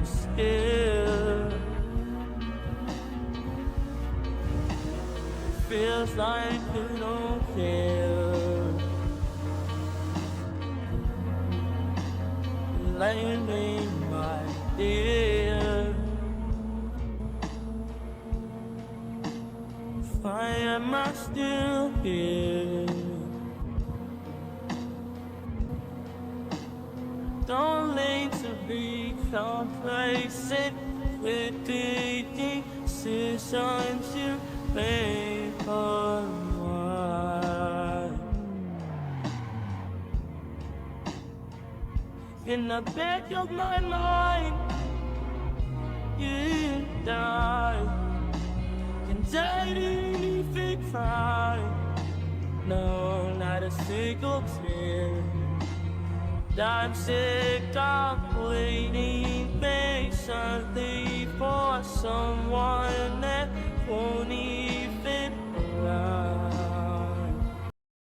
still. Feels like you don't care. Lately, my dear, why am I still here? Don't need to be complacent with the decisions you make on mine. In the back of my mind, you die. And I didn't even cry. No, not a single tear. I'm sick of waiting patiently for someone that won't